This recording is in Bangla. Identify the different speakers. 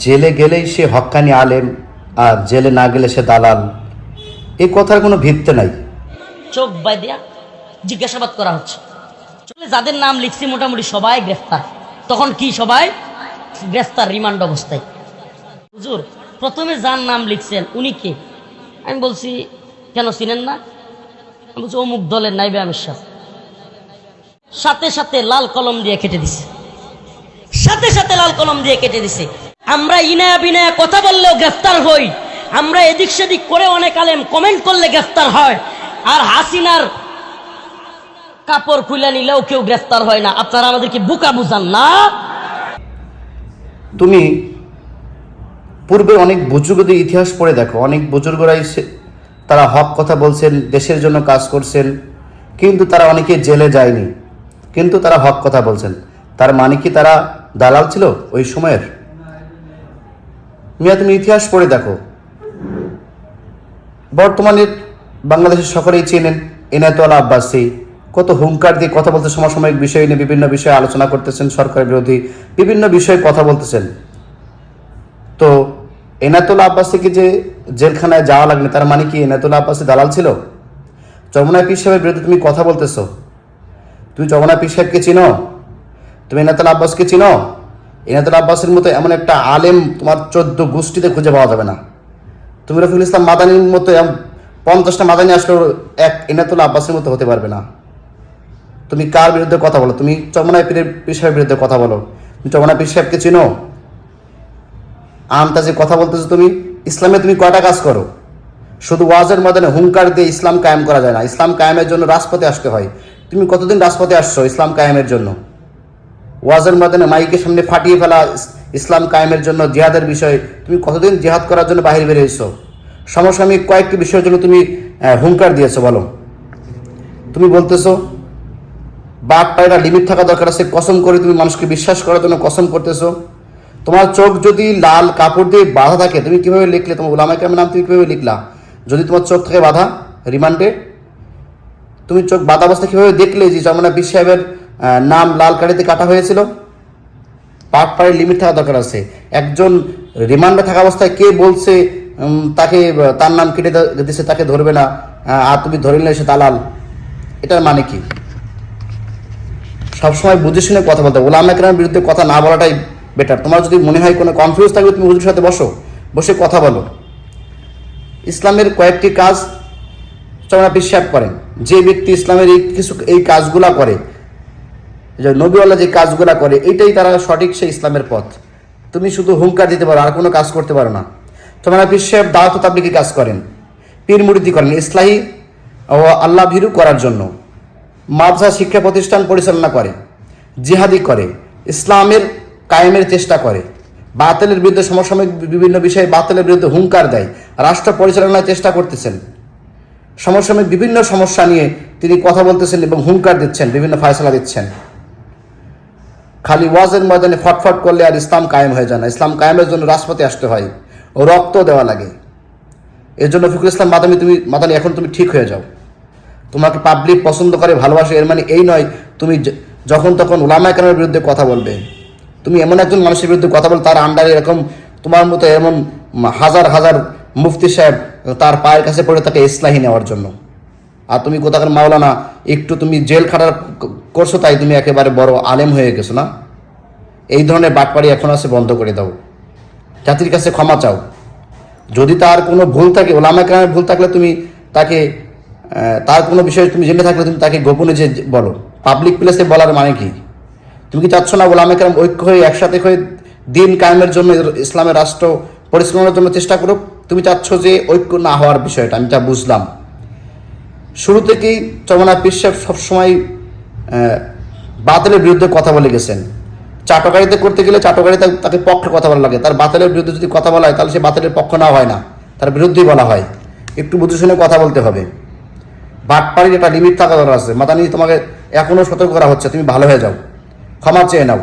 Speaker 1: জেলে গেলেই সে হক্কানি আলেম, আর জেলে না গেলে সে দালাল, এই কথার কোনো ভিত্তি নাই।
Speaker 2: চোখ বাইদিয়া জিজ্ঞাসাবাদ করা হচ্ছে। যাদের নাম লিখছি মোটামুটি সবাই গ্রেফতার। তখন কি সবাই গ্রেফতার, রিমান্ড অবস্থায়। হুজুর প্রথমে যার নাম লিখছেন উনি কে? আমি বলছি কেন চিনেন না? আমি বলছি অমুক দলের নাইবে আমির সাহেব। সাথে সাথে লাল কলম দিয়ে কেটে দিছে, সাথে সাথে লাল কলম দিয়ে কেটে দিছে। আমরা ইনায়া বিনায়া কথা বললেও গ্রেফতার হই, আমরা এদিক সেদিক করে অনেক আলেম কমেন্ট করলে গ্রেফতার হয়, আর হাসিনার কাপড় খুলে নিলেও কেউ গ্রেফতার হয় না। আপনারা আমাদেরকে বোকা বুঝান না।
Speaker 1: তুমি পূর্বে অনেক বুজুর্গদের ইতিহাস পড়ে দেখো, অনেক বুজুর্গরাই তারা হক কথা বলছেন, দেশের জন্য কাজ করছেন, কিন্তু তারা অনেকে জেলে যায়নি, কিন্তু তারা হক কথা বলছেন। তার মানে কি তারা দালাল ছিল ওই সময়ের? মিয়া তুমি ইতিহাস পড়ে দেখো। বর্তমানে বাংলাদেশের সকলেই চেনেন এনায়েতুল্লাহ আব্বাসী, কত হুঙ্কার দিয়ে কথা বলতে, সমসাময়িক বিষয় নিয়ে বিভিন্ন বিষয়ে আলোচনা করতেছেন, সরকার বিরোধী বিভিন্ন বিষয়ে কথা বলতেছেন। তো এনায়েতুল্লাহ আব্বাসীকে যে জেলখানায় যাওয়া লাগবে, তার মানে কি এনায়েতুল্লাহ আব্বাসী দালাল ছিল? চরমনাই পীর সাহেবের বিরুদ্ধে তুমি কথা বলতেছো, তুমি চরমনাই পীর সাহেবকে চিনো? তুমি এনায়েতুল্লাহ আব্বাসকে চিনো? এনায়েতুল্লাহ আব্বাসের মতো এমন একটা আলেম তোমার 14 গোষ্ঠীতে খুঁজে পাওয়া যাবে না। তুমি রফিকুল ইসলাম মাদানির মতো 50টা মাদানি আসলেও এক এনায়েতুল্লাহ আব্বাসের মতো হতে পারবে না। তুমি কার বিরুদ্ধে কথা বলো? তুমি চরমনাই পীর সাহেবের বিরুদ্ধে কথা বলো। তুমি চরমনাই পীর সাহেবকে চিনো? আমতাজে কথা বলতেছো তুমি। ইসলামে তুমি কয়টা কাজ করো? শুধু ওয়াজের ময়দানে হুঙ্কার দিয়ে ইসলাম কায়েম করা যায় না, ইসলাম কায়েমের জন্য রাজপথে আসতে হয়। তুমি কতদিন রাজপথে আসছো ইসলাম কায়েমের জন্য? ওয়াজের ময়দানে মাইকের সামনে ফাটিয়ে ফেলা ইসলাম কায়েমের জন্য, জিহাদের বিষয় তুমি কতদিন জিহাদ করার জন্য বাহির বেরিয়েছো? সমসাময়িক কয়েকটি বিষয়ের জন্য তুমি হুঙ্কার দিয়েছো, বলো। তুমি বলতেছো বাদ পায়রা লিমিট থাকা দরকার আছে, কসম করে তুমি মানুষকে বিশ্বাস করার জন্য কসম করতেছো। তোমার চোখ যদি লাল কাপড় দিয়ে বাঁধা থাকে, তুমি কিভাবে লিখলে? তোমার উলামায়ে কেরামের নাম তুমি কিভাবে লিখলা যদি তোমার চোখ থাকে বাঁধা রিমান্ডে? তুমি চোখ বাঁধা অবস্থা কিভাবে দেখলে যে চরমনাই পীর সাহেবের নাম লাল কালিতে কাটা হয়েছিল? পাট পাড়ের লিমিট থাকা দরকার আছে। একজন রিমান্ডে থাকা অবস্থায় কে বলছে তাকে, তার নাম কেটে দিচ্ছে, তাকে ধরবে না, আর তুমি ধরে নিলে সে দালাল? এটার মানে কি? সবসময় বুঝে শুনে কথা বলতে, উলামায়ে কেরামের বিরুদ্ধে কথা না বলাটাই বেটার। তোমার যদি মনে হয় কোনো কনফিউজ থাকবে, তুমি হুজুরের সাথে বসে কথা বলো। ইসলামের কয়েকটি কাজ চরমনাই পীর সাহেব করেন। যে ব্যক্তি ইসলামের এই কাজগুলা করে, যে নবীওয়ালা যে কাজগুলা করে, এইটাই তারা সঠিক সেই ইসলামের পথ। তুমি শুধু হুঙ্কার দিতে পারো, আর কোনো কাজ করতে পারো না। চরমনাই পীর সাহেব দাওয়াত ও তাবলীগী কাজ করেন, পীর মুরিদি করেন, ইসলাহি ও আল্লাহ ভীরু করার জন্য। মাদ্রাসা শিক্ষা প্রতিষ্ঠান পরিচালনা করে, জিহাদি করে, ইসলামের কায়েমের চেষ্টা করে, বাতিলের বিরুদ্ধে সমসাময়িক বিভিন্ন বিষয়ে বাতিলের বিরুদ্ধে হুঙ্কার দেয়, রাষ্ট্র পরিচালনার চেষ্টা করতেছেন। সমসাময়িক বিভিন্ন সমস্যা নিয়ে তিনি কথা বলতেছেন এবং হুঙ্কার দিচ্ছেন, বিভিন্ন ফয়সালা দিচ্ছেন। খালি ওয়াজের ময়দানে ফটফট করলে আর ইসলাম কায়েম হয়ে যায় না। ইসলাম কায়েমের জন্য রাজপথে আসতে হয়, ও রক্ত দেওয়া লাগে। এর জন্য ফিকুল ইসলাম মাদানি এখন তুমি ঠিক হয়ে যাও। তোমাকে পাবলিক পছন্দ করে, ভালোবাসে, এর মানে এই নয় তুমি যখন তখন উলামায়ে কেরামের বিরুদ্ধে কথা বলবে। তুমি এমন একজন মানুষের বিরুদ্ধে কথা বল, তার আন্ডারে এরকম তোমার মতো এমন হাজার হাজার মুফতি সাহেব তার পায়ের কাছে পড়ে তাকে ইসলাহি নেওয়ার জন্য। আর তুমি কোথাকার মাওলানা, একটু তুমি জেল খাটার করছো তাই তুমি একেবারে বড় আলেম হয়ে গেছো না? এই ধরনের বাটপাড়ি এখন আছে, বন্ধ করে দাও। জাতির কাছে ক্ষমা চাও। যদি তার কোনো ভুল থাকে, উলামায়ে কেরামের ভুল থাকলে তুমি তাকে, তার কোনো বিষয়ে তুমি জেনে থাকলে তুমি তাকে গোপনে যে বলো। পাবলিক প্লেসে বলার মানে কি? তুমি কি চাচ্ছ না উলামায়ে কেরাম ঐক্য হয়ে একসাথে হয়ে দিন কায়েমের জন্য, ইসলামের রাষ্ট্র পরিচালনার জন্য চেষ্টা করুক? তুমি চাচ্ছ যে ঐক্য না হওয়ার বিষয়টা, আমি যা বুঝলাম। শুরু থেকেই চরমনাই পীর সাহেব সবসময় বাতিলের বিরুদ্ধে কথা বলে গেছেন। চাটকারিতে করতে গেলে চাটকারিতে তাকে পক্ষে কথা বলা লাগে, তার বাতিলের বিরুদ্ধে যদি কথা বলা হয় তাহলে সে বাতিলের পক্ষ না হয় না, তার বিরুদ্ধেই বলা হয়। একটু বুঝে শুনে কথা বলতে হবে। বাটপাড়ির একটা লিমিট থাকা দরকার আছে। মাদানি তোমাকে এখনও সতর্ক করা হচ্ছে, তুমি ভালো হয়ে যাও, ক্ষমা চেয়ে নাও।